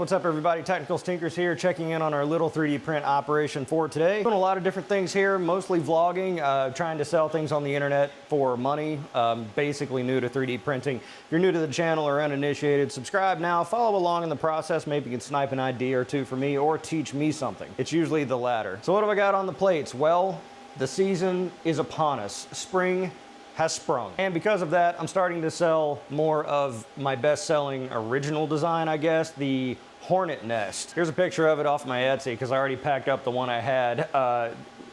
what's up everybody? Technical Stinkers here, checking in on our little 3D print operation for today. Doing a lot of different things here, mostly vlogging, trying to sell things on the internet for money. Basically new to 3D printing. If you're new to the channel or uninitiated, subscribe now, follow along in the process. Maybe you can snipe an idea or two for me or teach me something. It's usually the latter. So what have I got on the plates? Well, the season is upon us. Spring has sprung. And because of that, I'm starting to sell more of my best-selling original design, I guess, the Hornet nest. Here's a picture of it off my Etsy because I already packed up the one I had.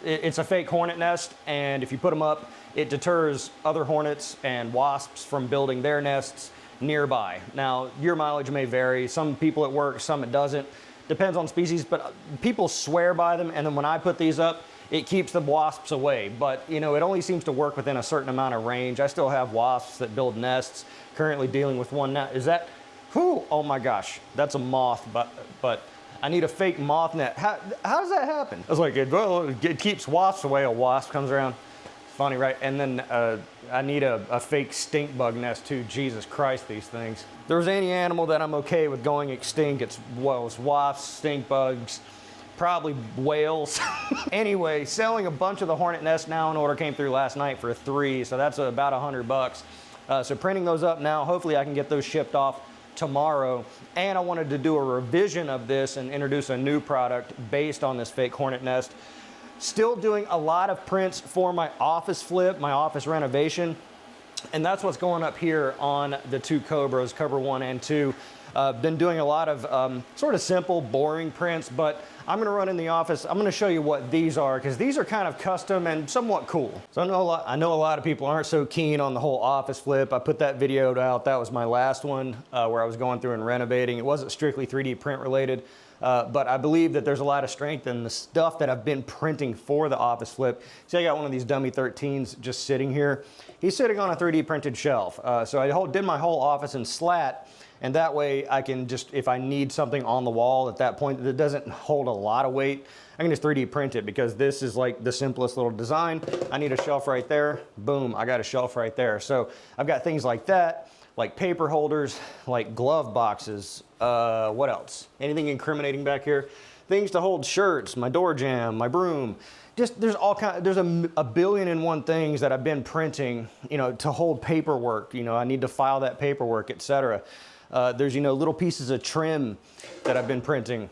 It's a fake hornet nest, and if you put them up, it deters other hornets and wasps from building their nests nearby. Now, your mileage may vary. Some people it works, some it doesn't. Depends on species, but people swear by them, and then when I put these up, it keeps the wasps away, but you know, it only seems to work within a certain amount of range. I still have wasps that build nests, currently dealing with one now. Is that, whew, oh my gosh, that's a moth, but I need a fake moth net. How does that happen? I was like, well, it keeps wasps away, a wasp comes around. Funny, right? And then I need a fake stink bug nest too. Jesus Christ, these things. If there's any animal that I'm okay with going extinct, it's wasps, stink bugs, probably whales. Anyway, selling a bunch of the Hornet nest now. An order came through last night for 3, so that's about $100. So printing those up now, hopefully I can get those shipped off tomorrow. And I wanted to do a revision of this and introduce a new product based on this fake Hornet nest. Still doing a lot of prints for my office flip, my office renovation. And that's what's going up here on the two Cobras, Cobra 1 and 2. Been doing a lot of sort of simple, boring prints, but I'm gonna run in the office. I'm gonna show you what these are, because these are kind of custom and somewhat cool. So I know a lot of people aren't so keen on the whole office flip. I put that video out. That was my last one where I was going through and renovating. It wasn't strictly 3D print related, but I believe that there's a lot of strength in the stuff that I've been printing for the office flip. See, I got one of these dummy 13s just sitting here. He's sitting on a 3D printed shelf. So I did my whole office in slat, and that way I can just, if I need something on the wall at that point that doesn't hold a lot of weight, I can just 3D print it, because this is like the simplest little design. I need a shelf right there. Boom, I got a shelf right there. So I've got things like that, like paper holders, like glove boxes. What else? Anything incriminating back here? Things to hold shirts, my door jamb, my broom. Just, there's all kind. There's a billion and one things that I've been printing, you know, to hold paperwork. You know, I need to file that paperwork, etc. There's, you know, little pieces of trim that I've been printing.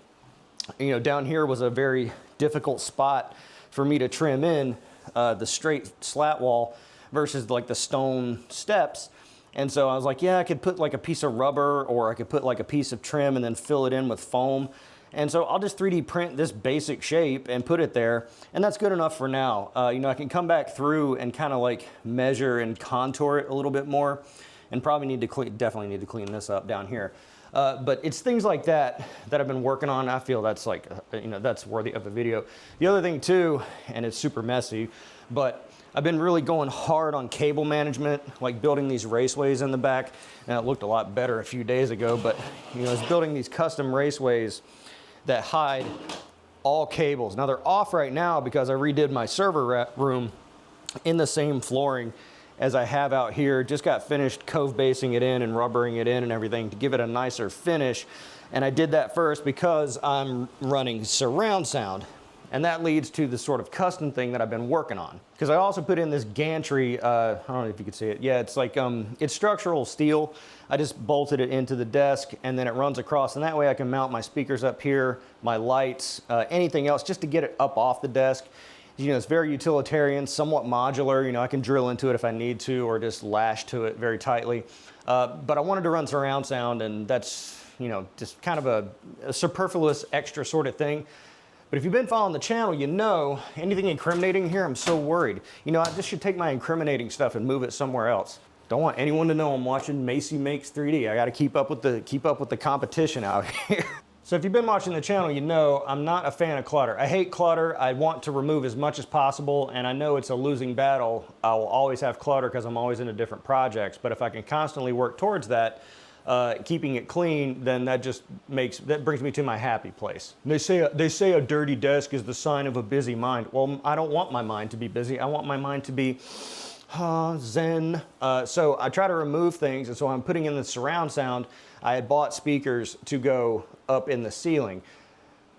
You know, down here was a very difficult spot for me to trim in the straight slat wall versus like the stone steps. And so I was like, yeah, I could put like a piece of rubber, or I could put like a piece of trim and then fill it in with foam. And so I'll just 3D print this basic shape and put it there, and that's good enough for now. You know, I can come back through and kind of like measure and contour it a little bit more, and probably need to definitely need to clean this up down here. But it's things like that that I've been working on. I feel that's like, you know, that's worthy of a video. The other thing too, and it's super messy, but I've been really going hard on cable management, like building these raceways in the back. Now, it looked a lot better a few days ago, but you know, I was building these custom raceways that hide all cables. Now they're off right now because I redid my server room in the same flooring as I have out here. Just got finished cove basing it in and rubbering it in and everything to give it a nicer finish. And I did that first because I'm running surround sound. And that leads to the sort of custom thing that I've been working on. Because I also put in this gantry, I don't know if you can see it. Yeah, it's like, it's structural steel. I just bolted it into the desk, and then it runs across, and that way I can mount my speakers up here, my lights, anything else, just to get it up off the desk. You know, it's very utilitarian, somewhat modular. You know, I can drill into it if I need to, or just lash to it very tightly. But I wanted to run surround sound, and that's, you know, just kind of a superfluous extra sort of thing. But if you've been following the channel, you know anything incriminating here, I'm so worried. You know, I just should take my incriminating stuff and move it somewhere else. Don't want anyone to know I'm watching Macy Makes 3D. I got to keep up with the competition out here. So if you've been watching the channel, you know I'm not a fan of clutter. I hate clutter. I want to remove as much as possible, and I know it's a losing battle. I will always have clutter because I'm always into different projects. But if I can constantly work towards that, keeping it clean, then that brings me to my happy place. They say a dirty desk is the sign of a busy mind. Well, I don't want my mind to be busy. I want my mind to be Zen. So I try to remove things, and so I'm putting in the surround sound. I had bought speakers to go up in the ceiling,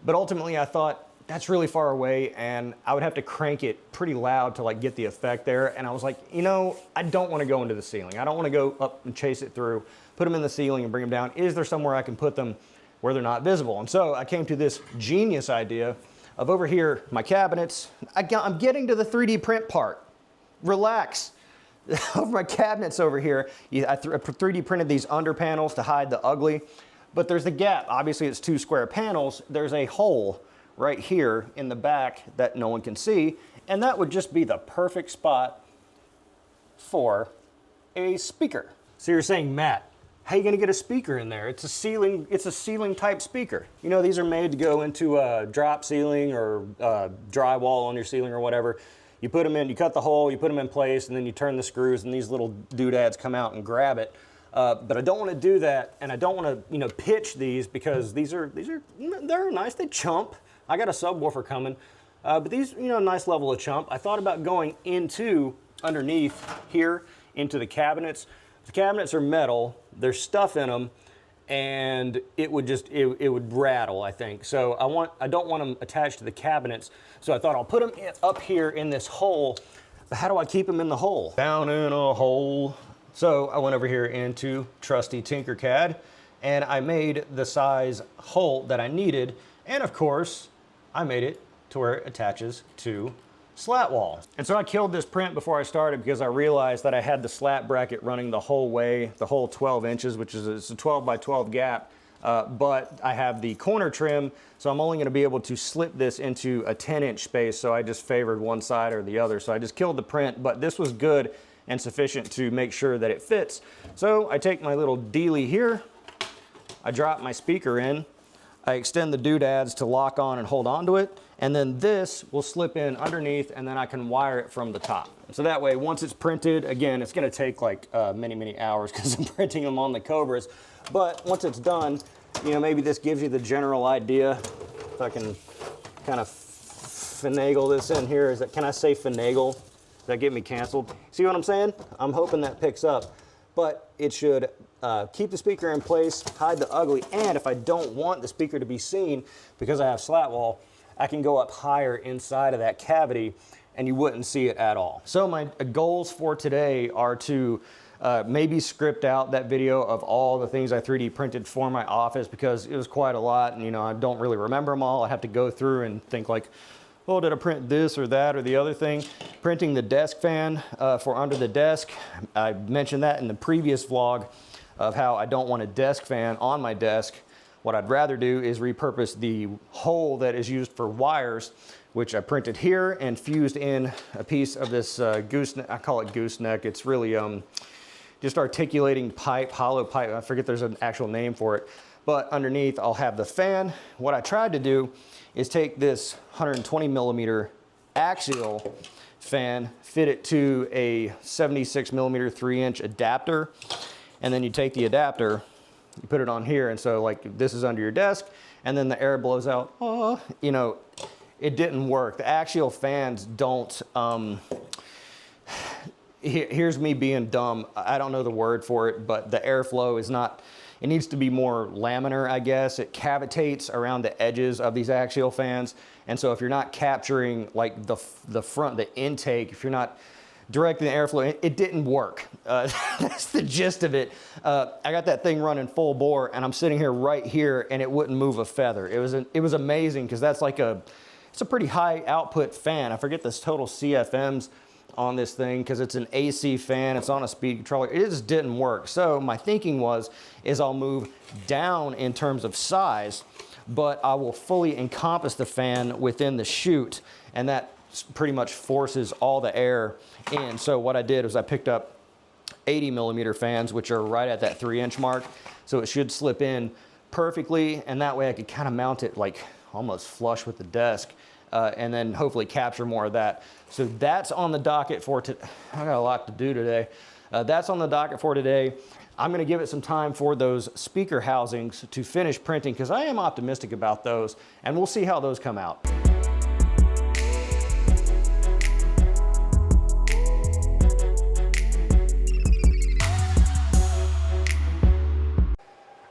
but ultimately I thought that's really far away and I would have to crank it pretty loud to like get the effect there. And I was like, you know, I don't want to go into the ceiling. I don't want to go up and chase it through, put them in the ceiling and bring them down. Is there somewhere I can put them where they're not visible? And so I came to this genius idea of over here, my cabinets. I'm getting to the 3D print part. Relax. Over my cabinets over here, I 3D printed these under panels to hide the ugly, but there's a gap. Obviously it's 2 square panels. There's a hole right here in the back that no one can see, and that would just be the perfect spot for a speaker. So you're saying, Matt, how are you gonna get a speaker in there? It's a ceiling type speaker. You know, these are made to go into a drop ceiling or drywall on your ceiling or whatever. You put them in, you cut the hole, you put them in place, and then you turn the screws, and these little doodads come out and grab it. But I don't want to do that, and I don't want to, you know, pitch these because they're nice. They chump. I got a subwoofer coming, but these, you know, nice level of chump. I thought about going underneath here into the cabinets. The cabinets are metal. There's stuff in them, and it would rattle, I think. So I don't want them attached to the cabinets. So I thought I'll put them up here in this hole. But how do I keep them in the hole? Down in a hole. So I went over here into trusty Tinkercad, and I made the size hole that I needed. And of course, I made it to where it attaches to slat wall. And so I killed this print before I started because I realized that I had the slat bracket running the whole way, the whole 12 inches, which is it's a 12 by 12 gap. But I have the corner trim, so I'm only going to be able to slip this into a 10-inch space, so I just favored one side or the other. So I just killed the print, but this was good and sufficient to make sure that it fits. So I take my little dealie here, I drop my speaker in, I extend the doodads to lock on and hold on to it, and then this will slip in underneath, and then I can wire it from the top. So that way, once it's printed, again, it's gonna take like many hours because I'm printing them on the Cobras, but once it's done, you know, maybe this gives you the general idea. If I can kind of finagle this in here, can I say finagle? Does that get me canceled? See what I'm saying? I'm hoping that picks up, but it should keep the speaker in place, hide the ugly, and if I don't want the speaker to be seen because I have slat wall, I can go up higher inside of that cavity and you wouldn't see it at all. So my goals for today are to maybe script out that video of all the things I 3D printed for my office because it was quite a lot, and you know, I don't really remember them all. I have to go through and think like, oh, did I print this or that or the other thing? Printing the desk fan for under the desk. I mentioned that in the previous vlog of how I don't want a desk fan on my desk. What I'd rather do is repurpose the hole that is used for wires, which I printed here and fused in a piece of this gooseneck. I call it gooseneck. It's really just articulating pipe, hollow pipe. I forget there's an actual name for it. But underneath I'll have the fan. What I tried to do is take this 120 millimeter axial fan, fit it to a 76 millimeter 3-inch adapter, and then you take the adapter, you put it on here, and so like this is under your desk, and then the air blows out. Oh, you know, it didn't work. The axial fans don't, here's me being dumb. I don't know the word for it, but the airflow is not, it needs to be more laminar, I guess. It cavitates around the edges of these axial fans. And so if you're not capturing like the front, the intake, if you're not directing the airflow, it didn't work. That's the gist of it. I got that thing running full bore and I'm sitting here right here and it wouldn't move a feather. It was amazing because that's like it's a pretty high output fan. I forget the total CFMs on this thing because it's an AC fan, it's on a speed controller. It just didn't work. So my thinking is I'll move down in terms of size, but I will fully encompass the fan within the chute, and that pretty much forces all the air in. So what I did was I picked up 80 millimeter fans, which are right at that 3-inch mark. So it should slip in perfectly, and that way I could kind of mount it like almost flush with the desk. And then hopefully capture more of that. So that's on the docket for today. I got a lot to do today. That's on the docket for today. I'm gonna give it some time for those speaker housings to finish printing because I am optimistic about those, and we'll see how those come out.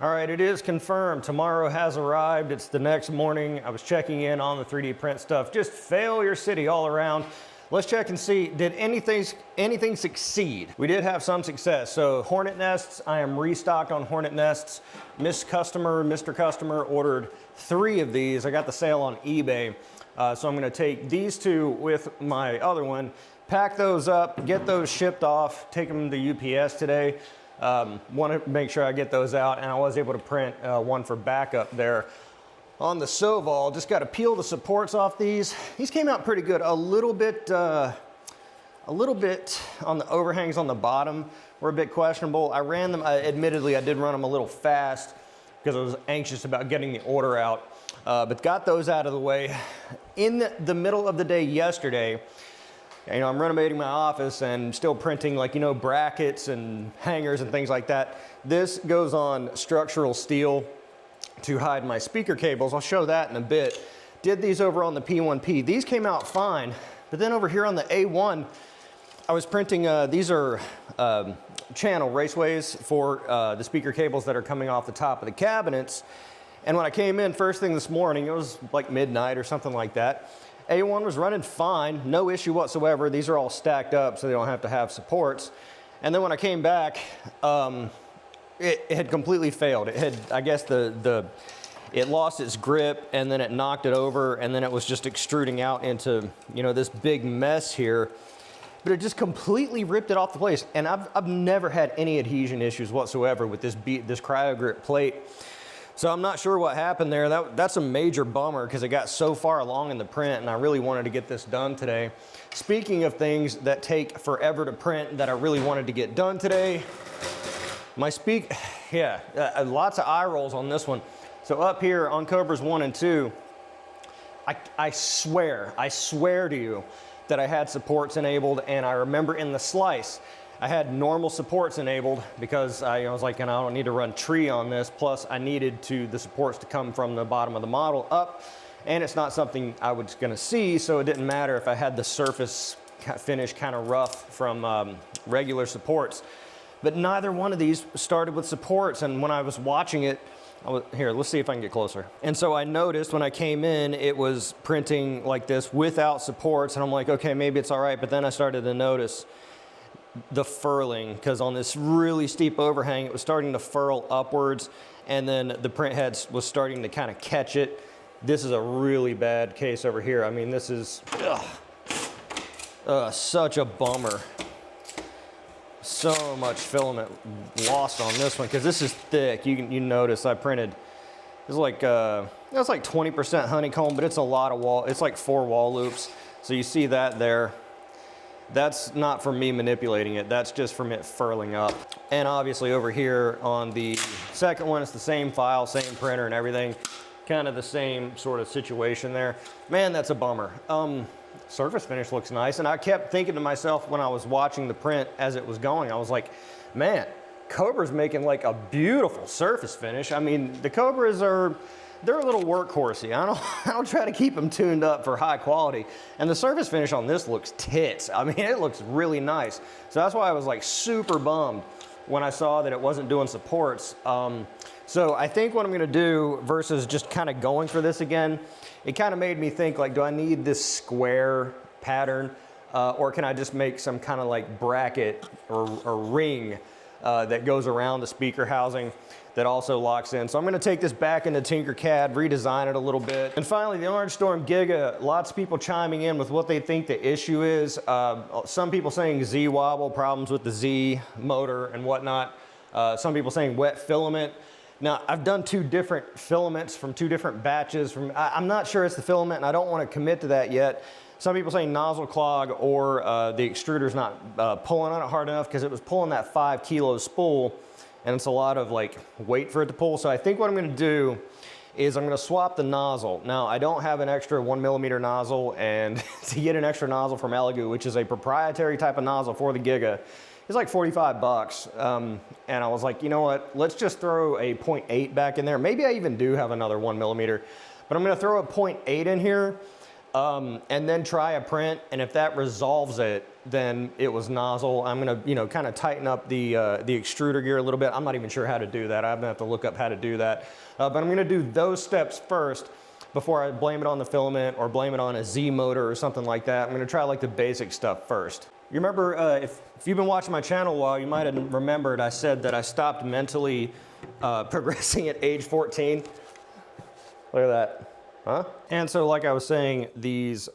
All right, it is confirmed. Tomorrow has arrived. It's the next morning. I was checking in on the 3D print stuff. Just failure city all around. Let's check and see, did anything succeed? We did have some success. So Hornet nests, I am restocked on Hornet nests. Mr. Customer ordered 3 of these. I got the sale on eBay. So I'm gonna take these 2 with my other one, pack those up, get those shipped off, take them to UPS today. Want to make sure I get those out, and I was able to print one for backup there. On the Soval, just got to peel the supports off these. These came out pretty good. A little bit on the overhangs on the bottom were a bit questionable. I ran them, admittedly I did run them a little fast because I was anxious about getting the order out, but got those out of the way. In the middle of the day yesterday, you know, I'm renovating my office and still printing, like, you know, brackets and hangers and things like that. This goes on structural steel to hide my speaker cables. I'll show that in a bit. Did these over on the P1P. These came out fine, but then over here on the A1, I was printing, these are channel raceways for the speaker cables that are coming off the top of the cabinets. And when I came in first thing this morning, it was like midnight or something like that. A1 was running fine, no issue whatsoever. These are all stacked up so they don't have to have supports. And then when I came back, it had completely failed. It had, I guess it lost its grip, and then it knocked it over, and then it was just extruding out into, you know, this big mess here. But it just completely ripped it off the place. And I've never had any adhesion issues whatsoever with this CryoGrip plate. So I'm not sure what happened there. That's a major bummer because it got so far along in the print, and I really wanted to get this done today. Speaking of things that take forever to print that I really wanted to get done today, lots of eye rolls on this one. So up here on Cobras 1 and 2, I swear to you that I had supports enabled, and I remember in the slice, I had normal supports enabled because I was like, I don't need to run tree on this. Plus I needed the supports to come from the bottom of the model up, and it's not something I was gonna see, so it didn't matter if I had the surface finish kind of rough from regular supports. But neither one of these started with supports, and when I was watching it, here, let's see if I can get closer. And so I noticed when I came in, it was printing like this without supports, and I'm like, okay, maybe it's all right, but then I started to notice the furling, because on this really steep overhang, it was starting to furl upwards, and then the print head was starting to kind of catch it. This is a really bad case over here. I mean, this is such a bummer. So much filament lost on this one because this is thick. You notice I printed. It's like that's like 20% honeycomb, but it's a lot of wall. It's like 4 wall loops. So you see that there. That's not from me manipulating it. That's just from it furling up. And obviously over here on the second one, it's the same file, same printer and everything. Kind of the same sort of situation there. Man, that's a bummer. Surface finish looks nice. And I kept thinking to myself when I was watching the print as it was going, I was like, man, Cobra's making like a beautiful surface finish. I mean, the Cobras they're a little workhorsey. I don't try to keep them tuned up for high quality. And the surface finish on this looks tits. I mean, it looks really nice. So that's why I was like super bummed when I saw that it wasn't doing supports. So I think what I'm gonna do versus just kind of going for this again, it kind of made me think like, do I need this square pattern or can I just make some kind of like bracket or ring that goes around the speaker housing that also locks in. So I'm gonna take this back into Tinkercad, redesign it a little bit. And finally, the Orange Storm Giga, lots of people chiming in with what they think the issue is. Some people saying Z wobble, problems with the Z motor and whatnot. Some people saying wet filament. Now, I've done 2 different filaments from 2 different batches. I'm not sure it's the filament, and I don't want to commit to that yet. Some people saying nozzle clog or the extruder's not pulling on it hard enough because it was pulling that 5 kilo spool, and it's a lot of like weight for it to pull. So I think what I'm going to do is I'm going to swap the nozzle. Now, I don't have an extra 1mm nozzle, and to get an extra nozzle from Elegoo, which is a proprietary type of nozzle for the Giga, it's like 45 bucks. And I was like, you know what? Let's just throw a 0.8 back in there. Maybe I even do have another 1mm, but I'm gonna throw a 0.8 in here and then try a print, and if that resolves it, then it was nozzle. I'm gonna, you know, kind of tighten up the extruder gear a little bit. I'm not even sure how to do that. I'm gonna have to look up how to do that. But I'm gonna do those steps first before I blame it on the filament or blame it on a Z motor or something like that. I'm gonna try like the basic stuff first. You remember, if you've been watching my channel a while, you might have remembered I said that I stopped mentally progressing at age 14. Look at that. Huh? And so like I was saying, these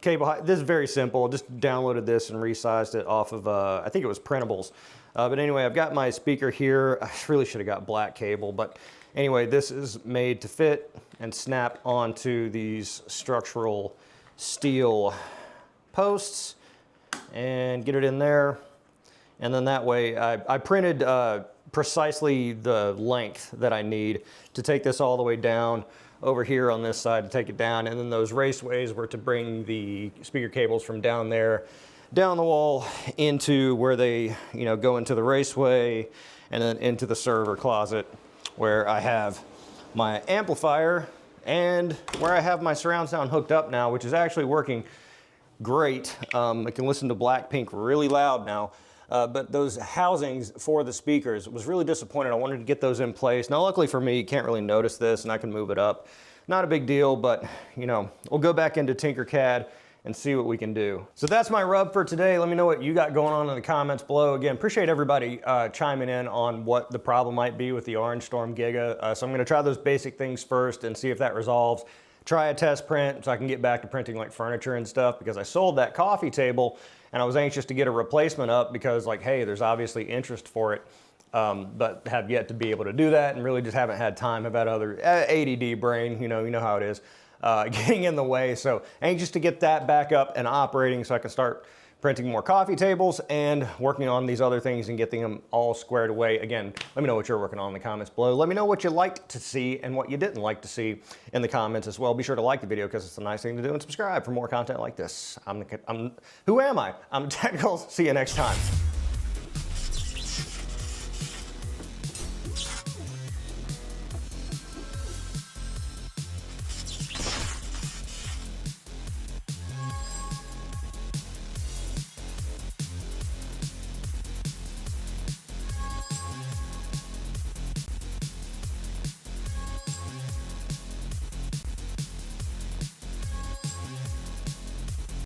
cable, this is very simple. Just downloaded this and resized it off of, I think it was printables. But anyway, I've got my speaker here. I really should have got black cable, but anyway, this is made to fit and snap onto these structural steel posts and get it in there. And then that way, I printed precisely the length that I need to take this all the way down over here on this side to take it down, and then those raceways were to bring the speaker cables from down there down the wall into where they, you know, go into the raceway and then into the server closet where I have my amplifier and where I have my surround sound hooked up now, which is actually working great. I can listen to Blackpink really loud now. But those housings for the speakers was really disappointed. I wanted to get those in place. Now, luckily for me, you can't really notice this and I can move it up. Not a big deal, but you know, we'll go back into Tinkercad and see what we can do. So that's my rub for today. Let me know what you got going on in the comments below. Again, appreciate everybody chiming in on what the problem might be with the Orange Storm Giga. So I'm gonna try those basic things first and see if that resolves. Try a test print so I can get back to printing like furniture and stuff, because I sold that coffee table and I was anxious to get a replacement up because like, hey, there's obviously interest for it, but have yet to be able to do that and really just haven't had time. I've had other ADD brain, you know how it is, getting in the way. So anxious to get that back up and operating so I can start printing more coffee tables and working on these other things and getting them all squared away. Again, let me know what you're working on in the comments below. Let me know what you liked to see and what you didn't like to see in the comments as well. Be sure to like the video because it's a nice thing to do, and subscribe for more content like this. Who am I? I'm Technical. See you next time.